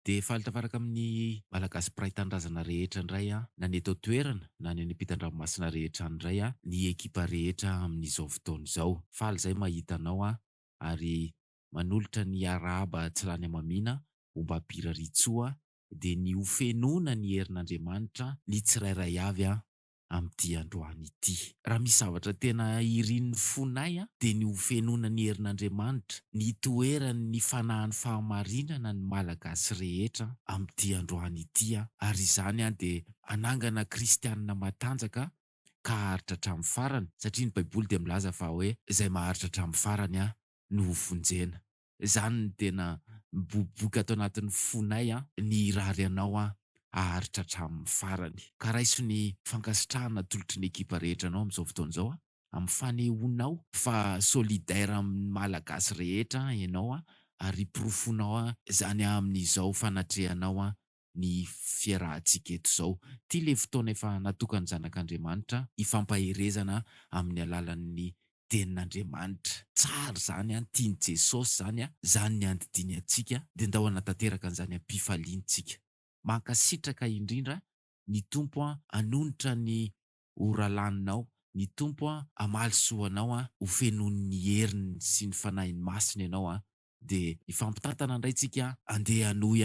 De fahitafaraka amin'ny malagasy mpiray tanindrazana rehetra indray na ny eto an-toerana na ny any ampitan-dranomasina rehetra indray ny ekipa rehetra amin'izao fotoana izao. Faly izay mahita anao ary manolotra ny arahaba tsy lany amamiana omba ampira ritsoa de ny ofenoana ny herin'Andriamanitra ny tsirairay avy amin'ity androany ity. Raha misy zavatra tena irian'ny fonay de ny ofenoana ny herin'Andriamanitra, ny toerany ny fanahin'ny fahamarinana ny malagasy rehetra amin'ity androany ity ary izany de anangana kristianina matanjaka ka haharitra hatramin'ny farany satria ny baiboly de milaza fa hoe izay maharitra hatramin'ny farany no vonjena. Izany ny tena miboboka ato anatin'ny fonay ny irary anao haharitra hatramin'ny farany. Ka raiso ny fankasitrahana tolotry ny ekipa rehetra anao amin'izao fotoana izao amin'ny fanehoanao fa solidaire amin'ny malagasy rehetra ianao ary porofonao izany amin'izao fanatrehanao ny fiarahantsika eto izao. Ty le fotoana efa natokany zanak'Andriamanitra hifampaherezana amin'ny alalan'ny tenin'Andriamanitra. Tsara izany tiany Jesosy zany zany ny andidiny antsika de ndao hanatanteraka an'izany am-pifaliantsika. Mankasitraka indrindra ny tompo hanonitra ny ora laninao, ny tompo hamalysoanao ho fenon'ny heriny sy ny fanahiny masina ianao de ifampitantana indray tsika andeha hanohy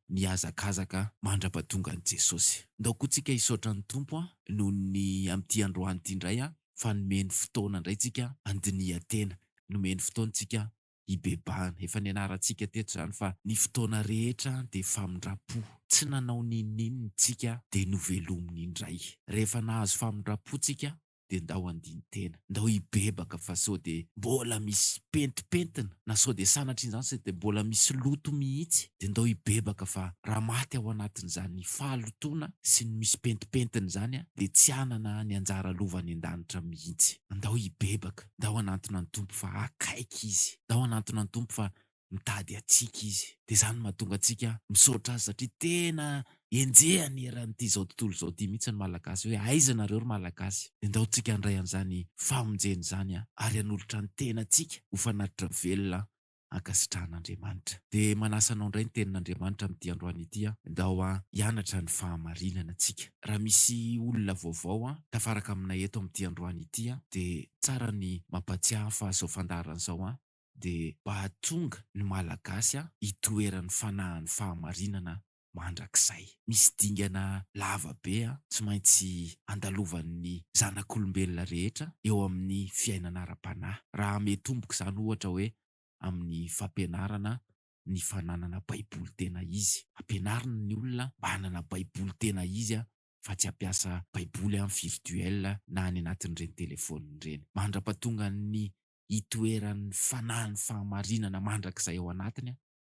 ny hazakazaka mandra-pahatonga an'i Jesosy. Ndao koa tsika hisaotra ny tompo noho ny amin'ity androany ity indray fa nomeny fotoana indray tsika andinihan-tena, nomeny fotoana tsika hibebahana. Efa nianarantsika teto zany fa ny fotoana rehetra de famindrapo. Tsy nanao ninon'inona tsika de novelominy indray. Rehefa nahazo famindrapo tsika de ndao andini-tena, ndao hibebaka fa sao de mbola misy pentipentina na sao de sanatry izany sao de mbola misy loto mihitsy de ndao hibebaka fa raha maty ao anatin'izany fahalotoana sy ny misy pentipentina zany de tsy hanana ny anjara lovany an-danitra mihitsy. Ndao hibebaka, ndao anantona ny tompo fa akaiky izy, ndao anantona ny tompo fa mitady atsika izy. De zany mahatonga antsika misaotra azy satria tena enjehany eran'ity zao tontolo zao ty mihitsy ny malagasy hoe aiza nareo ry malagasy. De ndao tsika handray an'izany famonjeny zany ary hanolotra ny tenantsika ho fanatitra velona ankasitrahan'Andriamanitra. De manasa anao indray ny tenin'Andriamanitra amin'ity androany ity ndao hianatra ny fahamarinana antsika. Raha misy olona vaovao tafaraka aminay eto amin'ity androany ity de tsara ny mampatsiahy fa zao fandaharana zao de mba hahatonga ny malagasy hitoeran'ny fanahin'ny fahamarinana mandrakizay. Misy dingana lavabe tsy maintsy andalovan'ny zanak'olombelona rehetra eo amin'ny fiainana ara-panahy. Raha metomboka izany ohatra hoe amin'ny fampianarana ny fananana baiboly tena izy. Ampianarina ny olona mba hanana baiboly tena izy fa tsy hampiasa baiboly virtuel na any anatin'ireny telefaoniny ireny. Mandra-pahatonga ny hitoeran'ny fanahin'ny fahamarinana mandrakizay ao anatiny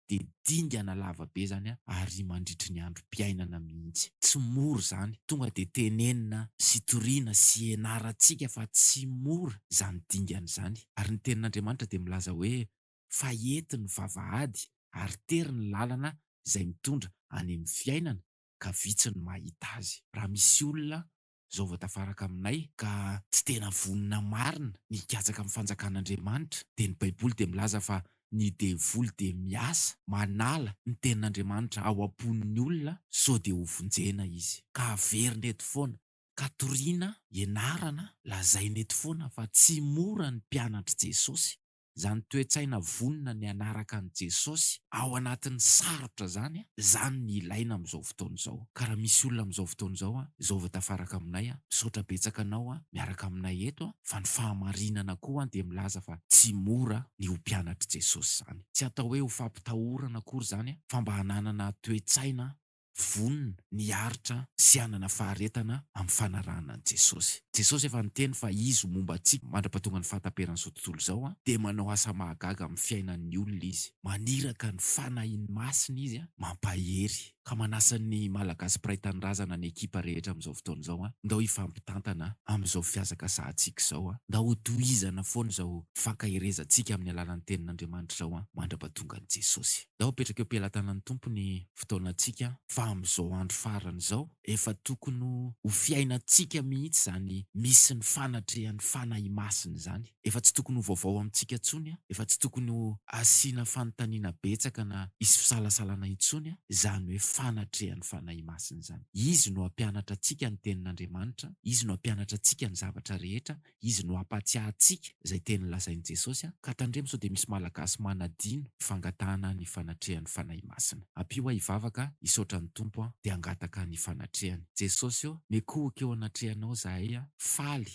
de dingana lavabe zany ary mandritry ny androm-piainana mihitsy. Tsy mora zany, tonga de tenenina sy toriana sy ianarantsika fa tsy mora zany dingana zany. Ary ny tenin'Andriamanitra de milaza hoe fa enti ny vavahady ary tery ny lalana izay mitondra any amin'ny fiainana ka vitsy ny mahita azy. Raha misy olona zao vao tafaraka aminay ka tsy tena vonina marina ny hikatsaka amin'ny fanjakan'Andriamanitra de ny baiboly de milaza fa ny devoly de miasa manala ny tenin'Andriamanitra ao am-pon'ny olona sao de ho vonjena izy. Ka averina eto foana, ka toriana, ianarana, lazaina eto foana fa tsy mora ny mpianatra Jesosy. Zany toe-tsaina vonina ny anaraka an' Jesosy ao anatin'ny sarotra zany ny ilaina amin'izao fotoana izao. Ka raha misy olona amin'izao fotoana izao zao vao tafaraka aminay misaotra betsaka anao miaraka aminay eto fa ny fahamarinana koa de milaza fa tsy mora ny ho mpianatra Jesosy zany. Tsy atao hoe ho fampitahorana akory zany fa mba hananana toe-tsaina vonina ny haritra sy hanana faharetana amin'ny fanarahana an' Jesosy. Jesosy efa niteny fa izy momba antsika mandra-pahatonga ny fahataperan'izao tontolo izao de manao asa mahagaga amin'ny fiainan'ny olona izy. Maniraka ny fanahin'ny masina izy mampahery. ka manasa ny malagasy mpiray tanindrazana ny ekipa rehetra amin'izao fotoana izao ndao hifampitantana amin'izao fiazakazahantsika izao ndao ho tohizana foana izao fankahirezantsika amin'ny alalan'ny tenin'Andriamanitra izao mandra-pahatongan'i Jesosy. Ndao apetraka eo am-pelantanan'ny Tompony fotoanantsika fa amin'izao andro farany izao efa tokony ho fiainantsika mihitsy zany misy ny fanatrehan'ny fanahy masina zany. Efa tsy tokony ho vaovao amintsika intsony efa tsy tokony ho asiana fanontaniana betsaka na hisy fisalasalana intsony zany hoe fanatrehan'ny fanahy masina zany. Izy no hampianatra antsika ny tenin'Andriamanitra, izy no hampianatra antsika ny zavatra rehetra, izy no hampatsiaha antsika izay teny lazain'i Jesosy ka tandremo sao dia misy malagasy manadino fangatahana ny fanatrehan'ny fanahy masina. Ampio hivavaka hisaotra ny Tompo dia hangataka ny fanatrehany. Jesosy mekohaka eo anatrehanao zahay faly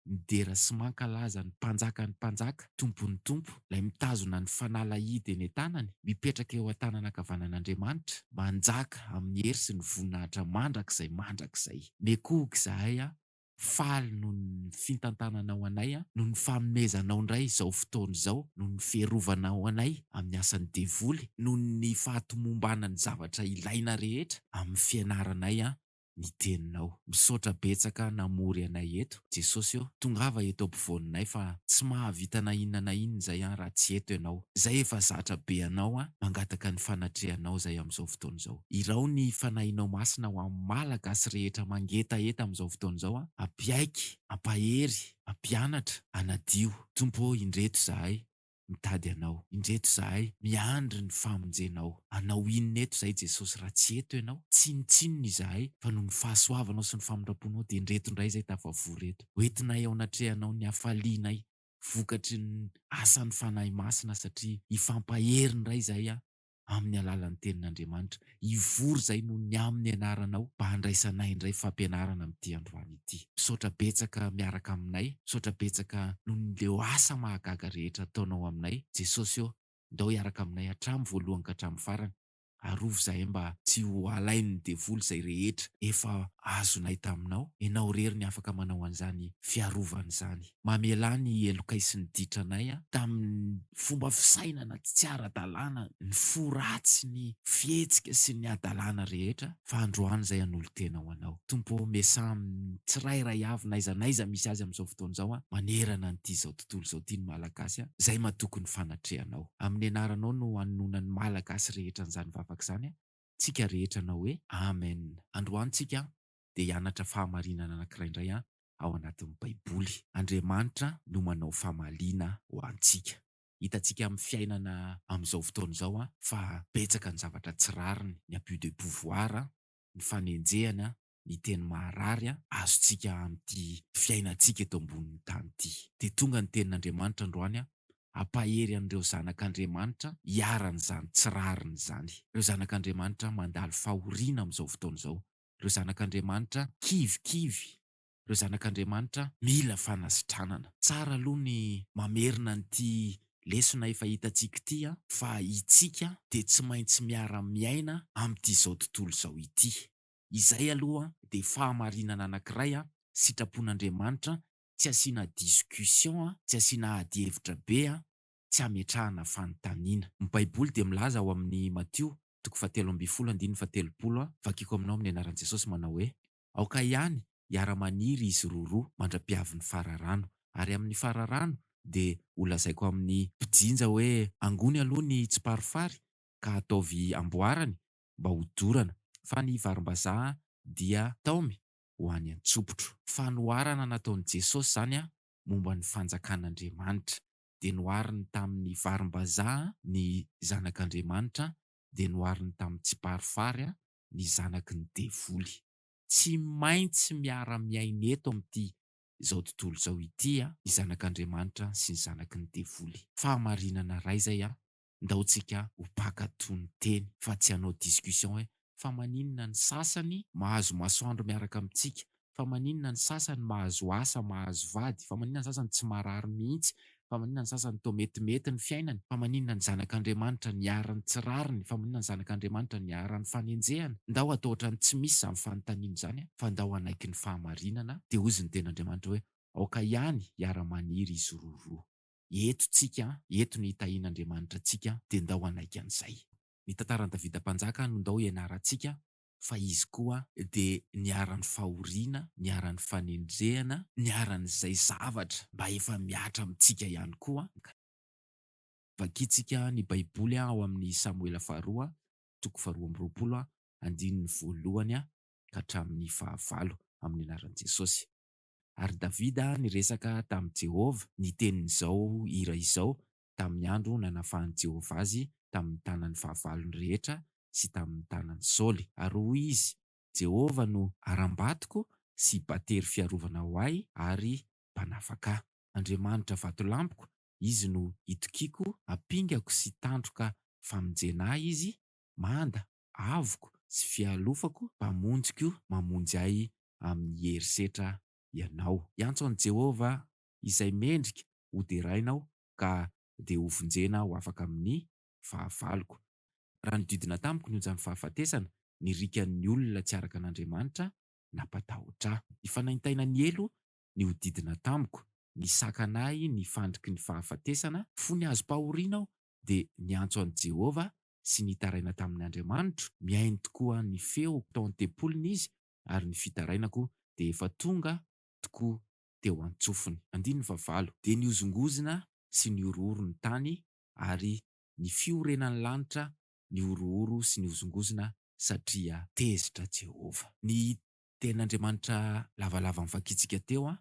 midera sy mankalaza ny mpanjaka tompony tompo, ilay mitazona ny fanalahidy eny an-tanany, mipetraka eo an-tanana ankavanan'Andriamanitra, manjaka amin'ny hery sy ny voninahitra mandrakizay. Mekohaka zahay faly noho ny fitantananao anay, noho ny fanomezanao indray izao fotoana izao, noho ny fiarovanao anay amin'ny asan'ny devoly, noho ny fahatomombanany zavatra ilaina rehetra amin'ny fianaranay ny teninao. Misaotra betsaka namory anay eto. Jesosy tongava eto ampovoaninay fa tsy mahavita na inona na inona zay raha tsy eto ianao. Zay efa zatra be anao mangataka ny fanatrehanao zay amin'izao fotoana izao. Irao ny fanahinao masina ho amin'ny malagasy rehetra mangetaeta amin'izao fotoana izao. Ampiaiky, ampahery, ampianatra, anadio. Tompo indreto zahay mitady anao, indreto zahay miandry ny famonjenao. Anao inona eto zahay Jesosy raha tsy eto ianao? Tsinotsinony izahay fa noho ny fahasoavanao sy ny famindraponao dia indreto indray zay tafavory eto. Hoentinay ao anatrehanao ny hafalianay, vokatry ny asan'ny fanahy masina satria hifampahery indray zahay amin'ny alalan'ny tenin'Andriamanitra. Ivory zay noho ny amin'ny anaranao mba handraisanay indray fampianarana amin'ity androany ity. Misaotra betsaka miaraka aminay, misaotra betsaka noho ny leo asa mahagaga rehetra ataonao aminay. Jesosy ndao hiaraka aminay hatramin'ny voalohany ka hatramin'ny farany. Arovo zahay mba tsy ho alain'ny devoly izay rehetra efa azonay taminao. Ianao rery ny afaka manao an'izany fiarovana izany. Mamela ny elokay sy ny ditranay tamin'ny fomba fisainana tsy ara-dalàna, ny foratsy, ny fihetsika sy ny adalàna rehetra. Fa androany izay hanolo tena ho anao. Tompo mesa amin'ny tsirairay avy naizanaiza misy azy amin'izao fotoana izao manerana n'ity izao tontolo izao tiany malagasy izay matokony fanatrehanao. Amin'ny anaranao no hanonona ny malagasy rehetra n'izany vavaka izany. Tsika rehetra na hoe amen. Androany tsika dia hianatra fahamarinana anankiray indray ao anatin'ny Baiboly. Andriamanitra no manao fahamaliana ho antsika. Hitantsika amin'ny fiainana amin'izao fotoana izao fa betsaka ny zavatra tsy rariny, ny abus de pouvoir, ny fanenjehana, ny teny maharary azontsika amin'ity fiainantsika eto ambonin'ny tany ity. Dia tonga ny tenin'Andriamanitra androany hampahery an'ireo zanak'Andriamanitra hiaran'izany tsy rariny izany. Ireo zanak'Andriamanitra mandalo fahoriana amin'izao fotoana izao. Ireo zanak'Andriamanitra kivikivy. Ireo zanak'Andriamanitra mila fanasitranana. Tsara aloha ny mamerina an'ity lesona efa hitantsika ity fa itsika dia tsy maintsy miara-miaina amin'ity izao tontolo izao ity. Izay aloha dia fahamarinana anankiray sitrapon'Andriamanitra, tsy asiana discussion, tsy asiana ady hevitra be, tsy hametrahana fanontaniana. Ny Baiboly dia milaza ao amin'ny Matio 7:17 vakiko aminao amin'ny anaran'i Jesosy manao hoe aoka ihany hiara-maniry izy roa mandra-piavy ny fararano, ary amin'ny fararano dia holazaiko amin'ny mpijinja hoe angony aloha ny tsiparifary ka ataovy amboarany mba ho dorana, fa ny varim-bazaha dia taomy ho any an-tsopotro. Fanoharana nataon'i Jesosy zany momba ny fanjakan'Andriamanitra. Dia nohariny tamin'ny varim-bazaha ny zanak'Andriamanitra, dia nohariny tamin'ny tsiparifary ny zanaky ny devoly. Tsy maintsy miara-miaina eto amin'ity izao tontolo izao ity ny zanak'Andriamanitra sy ny zanaky ny devoly. Fahamarinana ray zay ndaontsika ho mpakatoy ny teny fa tsy hanao discussion hoe fa maninona ny sasany mahazo masoandro miaraka amintsika, fa maninona ny sasany mahazo asa, mahazo vady, fa maninona ny sasany tsy marary mihitsy, fa maninona ny sasany toa metimety ny fiainany, fa maninona ny zanak'Andriamanitra ny arany tsy rariny, fa maninona ny zanak'Andriamanitra ny arany fanenjehana. Ndao atao ohatrany tsy misy izany fanontaniana izany fa ndao anaiky ny fahamarinana. Dia hozy ny ten'Andriamanitra hoe aoka ihany hiara-maniry izy roa. Eto tsika, eto ny hitahian'Andriamanitra tsika, dia ndao anaiky an'izay. Ny tantaran'ny Davida Mpanjaka no ndao ianarantsika fa izy koa dia niaran'ny fahoriana, niaran'ny fanendrehana, niaran'izay zavatra mba efa miatra amintsika ihany koa. Vakitsika ny Baiboly ao amin'ny Samuela faharoa, toko faharoa amby roapolo, andininy voalohany ka hatramin'ny 15 amin'ny anaran'i Jesosy. Ary Davida niresaka tamin'i Jehovah ny tenin'izao hira izao tamin'ny andro nanafahany Jehovah azy tamin'ny tanan'ny fahavalony rehetra sy tamin'ny tanan'ny Saoly. Ary hoy izy: Jehovah no arambatoko sy batery fiarovana ho ahy ary mpanafaka. Andriamanitra vatolampiko, izy no itokiko, apingako sy tandroka famonjena ahy izy, manda, avoko sy fialofako, mpamonjiko mamonjy ahy amin'ny herisetra ianao. Iantso an'i Jehovah izay mendrika ho derainao ka dia ho vonjena ho afaka amin'ny fahavaloko. Raha nodidina tamiko ny onjan'ny fahafatesana, ny rikan'ny olona tsy araka an'Andriamanitra nampatahotra ahy. Ny fanaintaina ny elo ny hodidina tamiko, ny sakanay ny fandriky ny fahafatesana, fony azo pahoriana aho dia niantso an'i Jehovah sy nitaraina tamin'ny Andriamanitra. Mihaino tokoa ny feo tao an-tempolony izy ary ny fitarainako dia efa tonga tokoa teo an-tsofiny. Andininy 15 dia niozongozona sy niorooro ny tany ary ny fiorenan'ny lanitra niorooro sy niozongozona satria tezitra Jehovah. Ny ten'Andriamanitra lavalava mivakitsika teo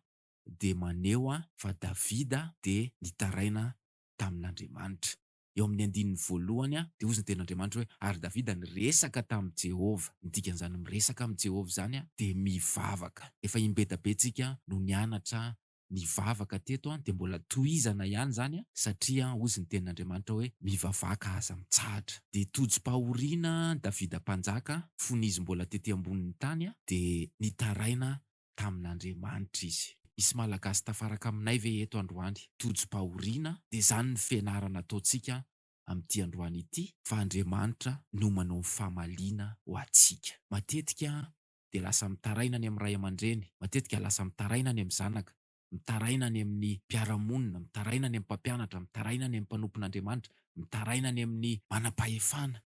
dia maneho fa Davida dia nitaraina tamin'Andriamanitra. Eo amin'ny andininy voalohany dia hozy ny ten'Andriamanitra hoe: ary Davida niresaka tamin'i Jehovah. Ny dikan'izany miresaka amin'i Jehovah zany dia mivavaka. Efa imbetabentsika no nianatra nivavaka teto dia mbola tohizana ihany zany satria hozy ny ten'Andriamanitra hoe mivavaka aza mitsahatra. Dia tojom-pahoriana Davida Mpanjaka, fony izy mbola tety ambonin'ny tany dia nitaraina tamin'Andriamanitra izy. Misy malagasy tafaraka aminay ve eto androany? Tojom-pahoriana dia zany ny fianarana ataontsika amin'ity androany ity, fa Andriamanitra no manao fahamaliana ho antsika. Matetika dia lasa mitaraina any amin'ny ray aman-dreny, matetika lasa mitaraina any amin'ny zanaka, mitaraina any amin'ny mpiara-monina, mitaraina any amin'ny mpampianatra, mitaraina any amin'ny mpanompon'Andriamanitra, mitaraina any amin'ny manam-pahefana,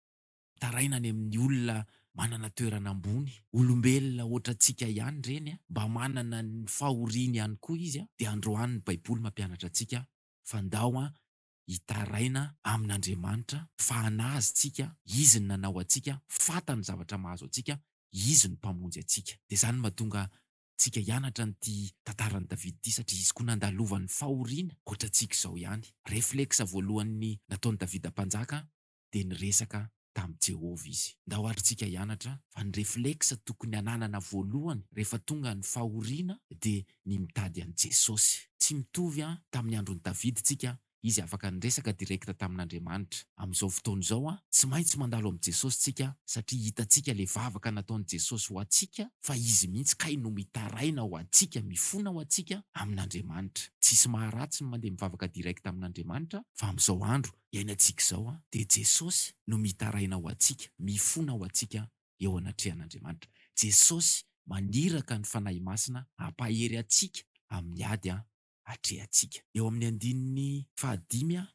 mitaraina any amin'ny olona manana toerana ambony. Olombelona ohatra antsika ihany reny mba manana ny fahoriana ihany koa izy dia androany ny Baiboly mampianatra antsika fa ndao hitaraina amin'Andriamanitra, fa anazy tsika, izy ny nanao antsika, fantany zavatra mahazo antsika, izy ny mpamonjy antsika. Dia zany mahatonga tsika hianatra n'ity tantaran'i Davida ity satria izy koa nandalovany fahoriana ohatra antsika izao ihany. Reflexa voalohany nataon'i Davida Mpanjaka dia niresaka tamin'i Jehovah izy. Ndao arintsika hianatra fa ny reflexa tokony hananana voalohany rehefa tonga ny fahoriana dia ny mitady an'i Jesosy. Tsy mitovy tamin'ny andron'i Davida tsika, izy afaka niresaka direkta tamin'Andriamanitra. Amin'izao fotoana izao tsy maintsy mandalo amin'i Jesosy tsika satria hitantsika le vavaka nataon'i Jesosy ho antsika, fa izy mihitsy kay no mitaraina ho antsika, mifona ho antsika amin'Andriamanitra. Tsisy maharatsy ny mandeha mivavaka direkta amin'Andriamanitra, fa amin'izao andro iainantsika izao dia Jesosy no mitaraina ho antsika, mifona ho antsika eo anatrehan'Andriamanitra. Jesosy maniraka ny fanahy masina hampahery antsika amin'ny ady atrehantsika. Eo amin'ny andininy 15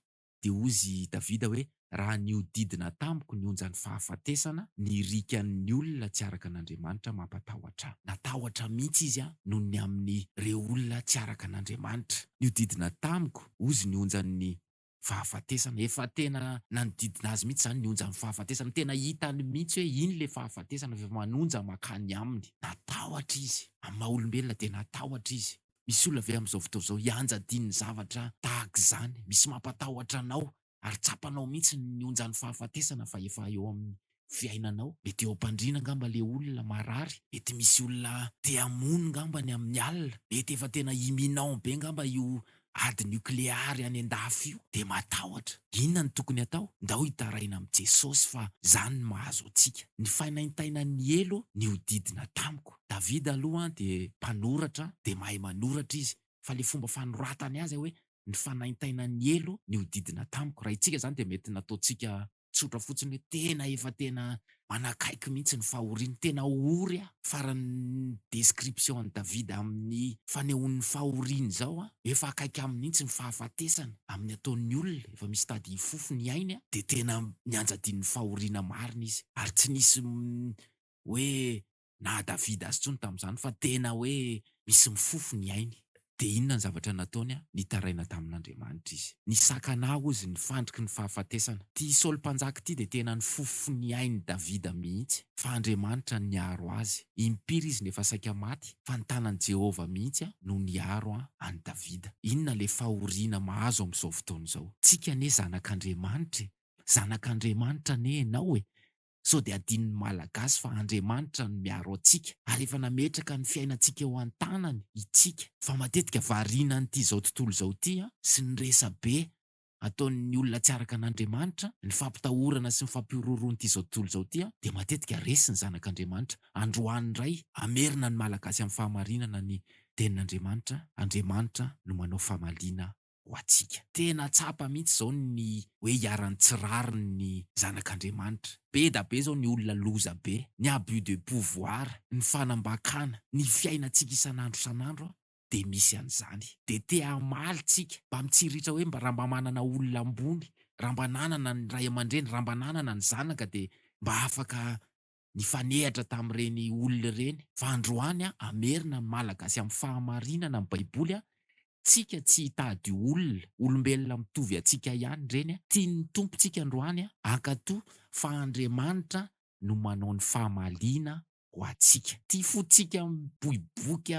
dia hozy Davida hoe: raha niodidina tamiko ny onjan'ny fahafatesana, ny rikan'ny olona tsy araka an'Andriamanitra mampatahotra. Natahotra mihitsy izy noho ny amin'ny reo olona tsy araka an'Andriamanitra. Niodidina tamiko hozy ny onjan'ny fahafatesana, efa tena nanodidina azy mihitsy zany ny onjan'ny fahafatesana, tena hitany mihitsy hoe iny le fahafatesana fa manonja makany aminy. Natahotra izy, amin'ny maha olombelona dia natahotra izy. Misy olona ve amin'izao fotoana izao hianjadiny zavatra tahaka izany, misy mampatahotra anao ary tsapanao mihitsy ny onjan'ny fahafatesana fa efa eo amin'ny fiainanao. Mety eo am-pandriana ngamba le olona marary, mety misy olona te hamono ngambany amin'ny alina, mety efa tena imminent be ngamba io ady nukleary any an-dafy io, dia matahotra. Inona ny tokony atao? Ndao hitaraina amin'i Jesosy fa zany ny mahazo antsika. Ny fanaintaina ny elo niodidina tamiko. Davida aloha dia mpanoratra, dia mahay manoratra izy, fa le fomba fanoratany azy hoe ny fanaintaina ny elo niodidina tamiko. Raha itsika zany dia mety nataontsika misotra fotsiny hoe tena efa tena manakaiky mihitsy ny fahoriana, tena ory farany description any Davida amin'ny fanehoan'ny fahoriany zao efa akaiky aminy mihitsy ny fahafatesana amin'ny ataon'ny olona, efa misy tady fofo ny ainy de tena nianjadin'ny fahoriana marina izy, ary tsy nisy hoe na Davida azy tsony tamin'izany fa tena hoe misy mifofo ny ainy. De inona ny zavatra nataony nitaraina tamin'Andriamanitra izy. Nisakana ozy nifandriky ny fahafatesana. Ty Saoly mpanjaka ty de tena nifofo ny ainy Davida mihitsy, fa Andriamanitra niaro azy. Impiry izy nefa saika maty, fa ny tanan'i Jehova mihitsy no niaro any Davida. Inona le fahoriana mahazo amin'izao fotoana izao? Tsika ane zanak'Andriamanitra, zanak'Andriamanitra ane enao sao de adin'ny malagasy fa Andriamanitra no miaro antsika, ary efa nametraka ny fiainantsika eo an-tanany itsika. Fa matetika variana n'ity zao tontolo zao ty sy ny resabe ataon'ny olona tsy araka an'Andriamanitra, ny fampitahorana sy ny fampiororoan'ity zao tontolo zao ty de matetika resy ny zanak'Andriamanitra. Androany ray amerina ny malagasy amin'ny fahamarinana ny tenin'Andriamanitra. Andriamanitra no manao famalina ho antsika. Tena tsapa mihitsy zao ny hoe hiaran'ny tsirariny ny zanak'Andriamanitra. Be da be zao ny olona loza be, ny abus de pouvoir, ny fanambakana, ny fiainantsika isan'andro isan'andro de misy an'izany. De te hamaly tsika mba mitsiritra hoe raha mba manana olona ambony, raha mba nanana ny ray aman-dreny, raha mba nanana ny zanaka de mba afaka nifanehatra tamin'ireny olona ireny. Fa androany amerina ny malagasy amin'ny fahamarinana amin'ny baiboly tsika tsy hitady olona, olombelona mitovy atsika ihany reny tian'ny tompontsika androany ankato fa Andriamanitra no manao ny fahamalina ho antsika. Ty fotsika miboiboky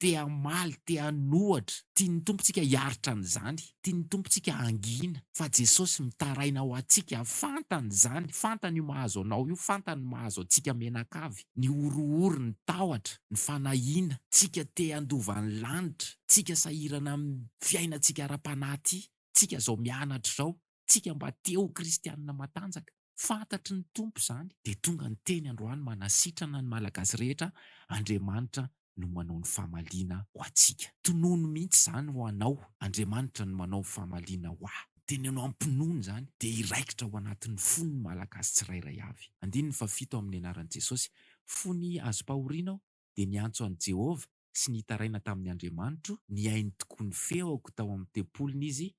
te hamaly, te hanohatra, tian'ny tompontsika hiaritra an'izany, tian'ny tompontsika angina, fa Jesosy mitaraina ho antsika fantany zany, fantany io mahazo anao io, fantany mahazo antsika menakavy, ny orooro, ny tahotra, ny fanahiana, tsika te handova ny lanitra, tsika sahirana amin'ny fiainantsika ara-panahy, tsika zao mianatra zao, tsika mba teo kristianina matanjaka. Fantatry ny tompo zany, de tonga ny teny androany manasitrana ny malagasy rehetra, Andriamanitra no manao ny fahamalina ho antsika. Tonono mihitsy zany ho anao, Andriamanitra no manao ny fahamalina ho ahy. Tenenao ampinono zany de iraikitra ho anatin'ny fon'ny malagasy tsirairay avy. 7 amin'ny anaran'i Jesosy, fony azo pahoriana de niantso an'i Jehova sy nitaraina tamin'ny Andriamanitro, niainy tokoa ny feoko tao amin'ny tempoliny izy,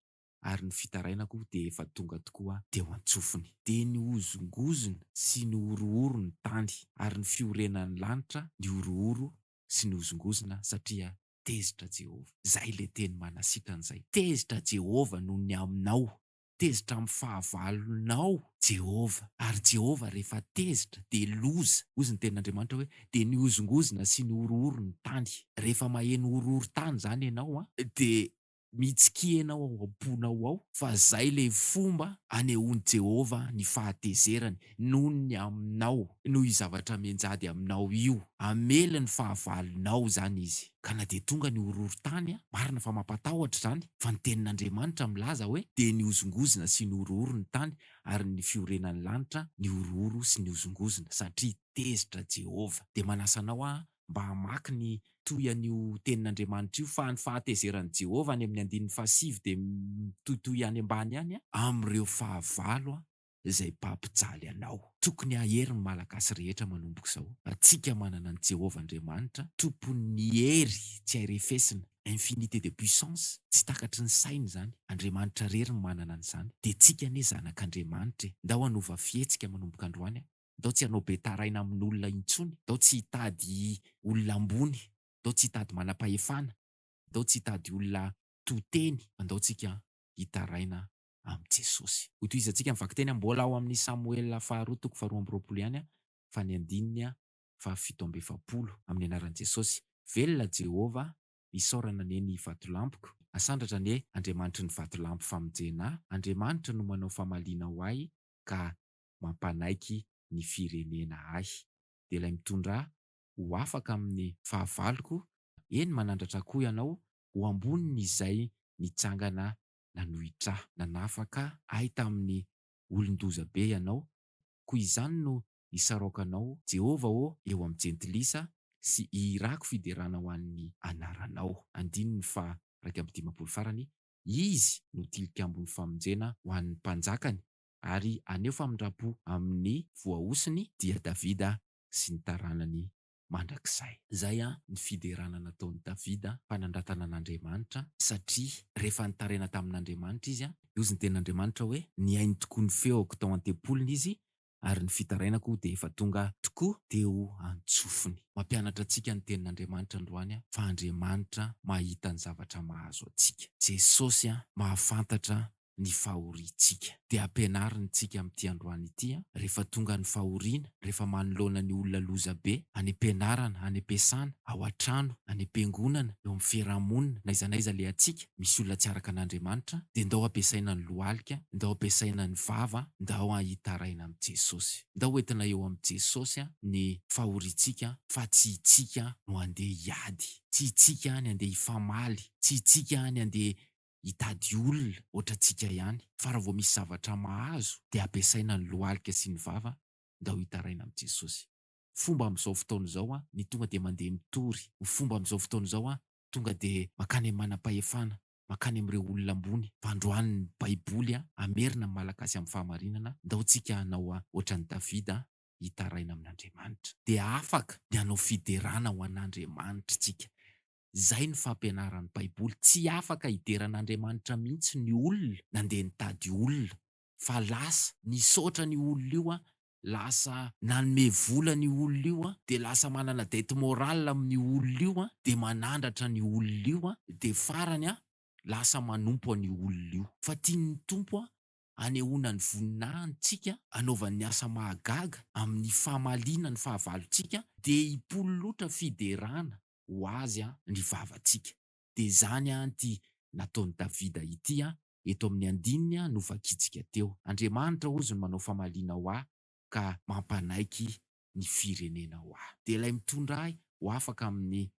ary ny fitarainako de efa tonga tokoa teo an-tsofiny. De ny ozongozona sy ny orooro ny tany, ary ny fiorenan'ny lanitra ny orooro sy ny ozongozona satria tezitra Jehova. Zay le teny manasitrana zay. Tezitra Jehova noho ny aminao, tezitra amin'ny fahavalonao Jehova, ary Jehova rehefa tezitra de loza. Ozy ny tenin'Andriamanitra hoe de ny ozongozona sy ny orooro ny tany. Rehefa maheno orooro tany zany ianao de mitsikihana ao am-ponao ao, fa zay le fomba anehoan'i Jehova ny fahatezerany noho ny aminao, noho i zavatra menjady aminao io. Amely ny fahavalonao zany izy. Ka na de tonga ny orooro tany marina fa mampatahotra zany, fa ny tenin'Andriamanitra milaza hoe de ny ozongozona sy ny orooro ny tany, ary ny fiorenan'ny lanitra ny orooro sy ny ozongozona, satria tezitra Jehova. De manasa anao mba hamaky ny toy an'io tenin'Andriamanitra io, fa ny fahatezeran'i Jehova any amin'ny 7 de mitohitohy any ambany any am'ireo fahavalo zay mpampijaly anao. Tokony aherin'ny malagasy rehetra manomboka izao. Atsika manana ny Jehova Andriamanitra, tompon'ny hery tsy hairefesina, infinité de puissance, tsy takatry ny sainy zany. Andriamanitra rery ny manana an'izany. De tsika ane zanak'Andriamanitra, ndao hanova fihetsika manomboka androany, ndao tsy hanao be taraina amin'olona intsony, ndao tsy hitady olona ambony, ndao tsy hitady manam-pahefana, ndao tsy hitady olona toteny, ndao tsika hitaraina amin'ny Jesosy. Ho tohizantsika mivaky teny mbola ao amin'ny Samuel 2:2 ihany, fa ny 7:7 amin'ny anaran'i Jesosy. Velona Jehova, isaorana ane ny vatolampoko, asandratra ane Andriamanitra ny vatolampy famonjena. Andriamanitra no manao famalina ho ahy ka mampanaiky ny firenena ahy. De ilay mitondra ho afaka amin'ny fahavaloko, eny manandratra koa ianao ho amboniny izay nitsangana nanohitra, nanafaka ahy tamin'ny olon-doza be ianao, koa izany no isarokanao Jehova eo amin'ny jentilisa sy irako fiderana ho an'ny anaranao. 9 farany, izy no tilikambon'ny famonjena ho an'ny mpanjakany ary aneo famindrapo amin'ny voaosiny dia Davida sy ny taranany mandrakizay. Zay ny fiderana nataon'i Davida fanandratana an'Andriamanitra, satria rehefa nitaraina tamin'Andriamanitra izy io izy ny tenin'Andriamanitra hoe nihainy tokoa ny feoko tao an-tempolony izy ary ny fitarainako dia efa tonga tokoa teo antsofony. Mampianatra antsika ny tenin'Andriamanitra androany fa Andriamanitra mahita ny zavatra mahazo antsika. Jesosy mahafantatra ny fahoriantsika. Dia ampianariny tsika amin'ity androany ity rehefa tonga ny fahoriana, rehefa manoloana ny olona loza be, any ampianarana, any ampiasana, ao an-trano, any am-piangonana, eo amin'ny fiarahamonina, n'aiza n'aiza le atsika misy olona tsy araka an'Andriamanitra, dia ndao ampiasaina ny lohalika, ndao ampiasaina ny vava, ndao hitaraina amin'ny Jesosy. Ndao entina eo amin'ny Jesosy ny fahoriantsika, fa tsy itsika no andeha hiady, tsy itsika ny andeha hifamaly, tsy itsika ny andeha hitady olona ohatrantsika ihany, fa raha vao misy zavatra mahazo dia ampiasaina ny lohalika sy ny vava, ndao hitaraina amin'ny Jesosy. Fomba amin'izao fotoana izao ny tonga dia mandeha mitory. Ny fomba amin'izao fotoana izao tonga dia makany amin'ny manam-pahefana, makany amin'ireo olona ambony. Fa androany ny Baiboly amerina ny malagasy amin'ny fahamarinana, ndao tsika hanao ohatran'i Davida hitaraina amin'Andriamanitra. Dia afaka ny hanao fiderana ho an'Andriamanitra tsika. Zay ny fampianaran'ny Baiboly. Tsy afaka hideran'Andriamanitra mihitsy ny olona nandeha nitady olona, fa lasa nisaotra ny olona io, lasa nanome vola ny olona io, dia lasa manana dette morale amin'ny olona io, dia manandratra ny olona io, dia farany lasa manompo ny olona io. Fa tian'ny tompo anehoana ny voninahitsika, anaovany ny asa mahagaga amin'ny fahamaliana ny fahavalontsika, dia hipololotra fiderana ho azy ny vavantsika. Dia zany ty nataon'i Davida ity eto amin'ny andininy no vakitsika teo. Andriamanitra ozy no manao famaliana ho ahy ka mampanaiky ny firenena ho ahy. Dia ilay mitondra ahy ho afaka amin'ny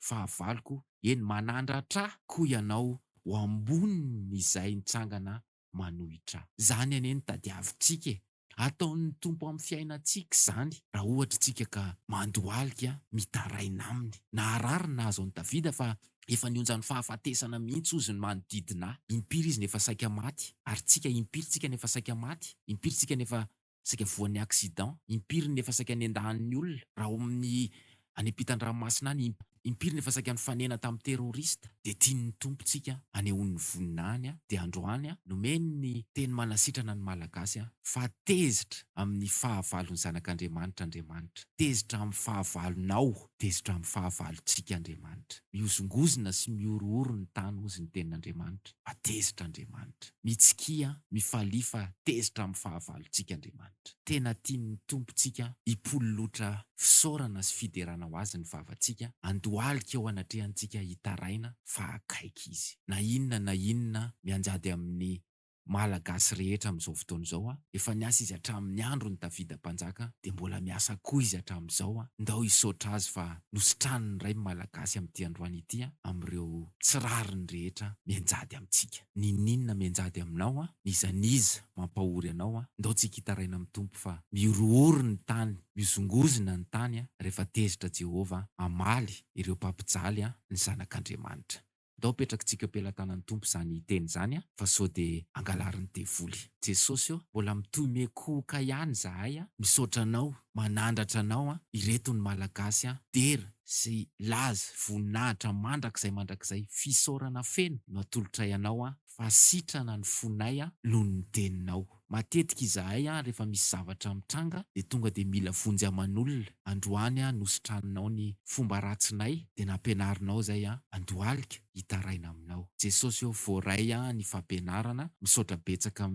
fahavaloko, eny manandratra koa ianao ho amboniny izay nitsangana manohitra. Zany anie ny tadiavintsika. Ataon'ny tompo amin'ny fiainantsika zany. Raha ohatra tsika ka mandohalika mitaraina aminy. Naharary ny nahazo an'i Davida fa efa nionja ny fahafatesana mihitsy ozy ny manodidina ahy. Impiry izy nefa saika maty, ary tsika impiry tsika nefa saika maty, impiry tsika nefa saika voan'ny accident, impiry nefa saika nendahan'ny olona. Raha amin'ny any ampitan-dranomasina any, impiry nefa saika nifanena tamin'ny terrorista. Dia tian'ny tompontsika anehoan'ny voninahiny, dia androany nomeny ny teny manasitrana ny malagasy fa tezitra amin'ny fahavalon'ny zanak'Andriamanitra Andriamanitra. Tezitra amin'ny fahavalonao, tezitra amin'ny fahavalontsika Andriamanitra. Miozongozona sy miorooro ny tany ozy ny tenin'Andriamanitra, fa tezitra Andriamanitra. Mitsikia, mifalifa, tezitra amin'ny fahavalontsika Andriamanitra. Tena tian'ny tompontsika hipololotra fisaorana sy fiderana ho azy ny vavantsika, andohalika eo anatrehantsika hitaraina fa akaiky izy. Na inona mianjady amin'ny malagasy rehetra amin'izao fotoana izao, efa niasa izy hatramin'ny andron'ny Davida mpanjaka, dia mbola miasa koa izy hatramin'izao ndao hisaotra azy fa nositraniny iray malagasy amin'ity androany ity amin'ireo tsirariny rehetra mianjady amintsika. Ninona mianjady aminao, nizaniza mampahory anao, ndao tsika hitaraina amin'ny tompo fa miorooro ny tany, miozongozona ny tany rehefa tezitra Jehova amaly ireo mpampijaly ny zanak'Andriamanitra. Ndao petraka tsika am-pelantanan'ny tompo zany teny zany fa sao dia angalarin'ny devoly. Jesosy mbola mitohy mekoka ihany zahay misaotra anao, manandratra anao ireto ny malagasy dera sy laza voninahitra mandrakizay fisaorana feno no atolotra ianao fa sitrana ny fonay noho ny teninao. Matetika izahay rehefa misy zavatra mitranga dia tonga dia mila vonjy aman'olona. Androany nositraninao ny fomba ratsinay dia nampianarinao zay andohalika hitaraina aminao. Jesosy voaray ny fampianarana, misaotra betsaka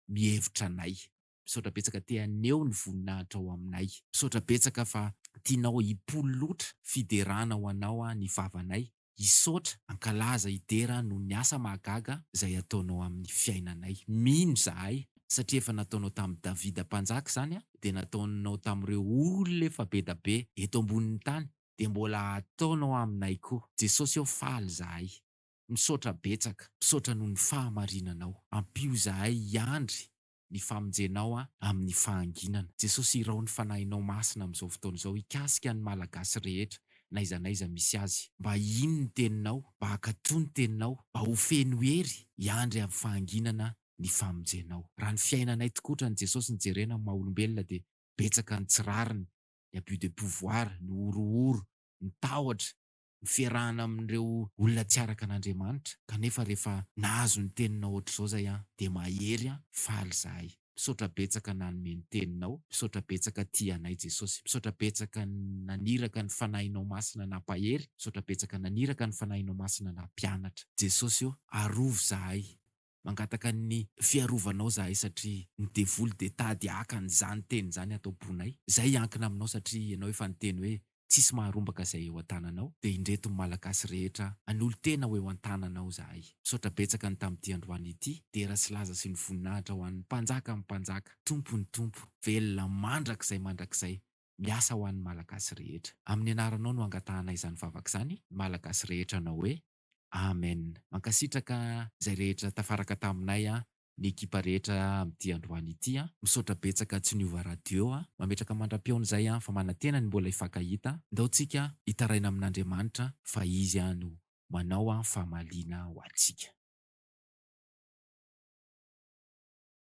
mihevitra anay, misaotra betsaka te haneho ny voninahitra ao aminay, misaotra betsaka fa tianao hipololotra fiderana ho anao ny vavanay, hisaotra ankalaza hidera no ny asa mahagaga izay ataonao amin'ny fiainanay. Mino zahay satria efa nataonao tamin'i Davida mpanjaka zany dia nataonao tamin'ireo olona efa be da be eto ambonin'ny tany, dia mbola ataonao aminay koa. Jesosy faly zahay, misaotra betsaka, misaotra noho ny fahamarinanao, ampio zahay hiandry ny famonjenao amin'ny fahanginana. Jesosy irao ny fanahinao masina amin'izao fotoana izao, hikasika ny malagasy rehetra n'aiza n'aiza misy azy, mba ino ny teninao, mba hakatoy ny teninao, mba ho feno hery hiandry amin'ny fahanginana ny famonjenao. Raha ny fiainanay tokotra ny Jesosy nijerena amin'ny maha-olombelona dia betsaka ny tsirariny, ny abus de pouvoir, ny orohoro, ny tahotra, ny fiarahana amin'ireo olona tsy araka an'Andriamanitra. Kanefa rehefa nahazo ny teninao ohatr'izao zay dia mahery faly zahay. Misaotra betsaka nanome ny teninao, misaotra betsaka tia anay Jesosy, misaotra betsaka naniraka ny fanahinao masina nampahery, misaotra betsaka naniraka ny fanahinao masina nampianatra. Jesosy arovo zahay, mangataka ny fiarovanao zahay satria ny devoly dia tady haka n'izany teny izany atao ponay. Zay ankina aminao satria ianao efa niteny hoe tsisy maharombaka izay eo an-tananao, dia indreto ny malagasy rehetra hanolo tena ho eo an-tananao zahay. Misaotra betsaka ny tamin'ity androany ity, dera sy laza sy ny voninahitra ho an'ny mpanjaka amin'ny mpanjaka, tompo ny tompo, velona mandrakizay, miasa ho an'ny malagasy rehetra. Amin'ny anaranao no angatahanay izany vavaka izany, malagasy rehetra na hoe amen. Mankasitraka izay rehetra tafaraka taminay ny ekipa rehetra amin'ity androany ity misaotra betsaka tsy niova radio mametraka mandra-peony izay fa manantena ny mbola hifankahita. Ndaontsika hitaraina amin'Andriamanitra fa izy no manao famaliana ho antsika.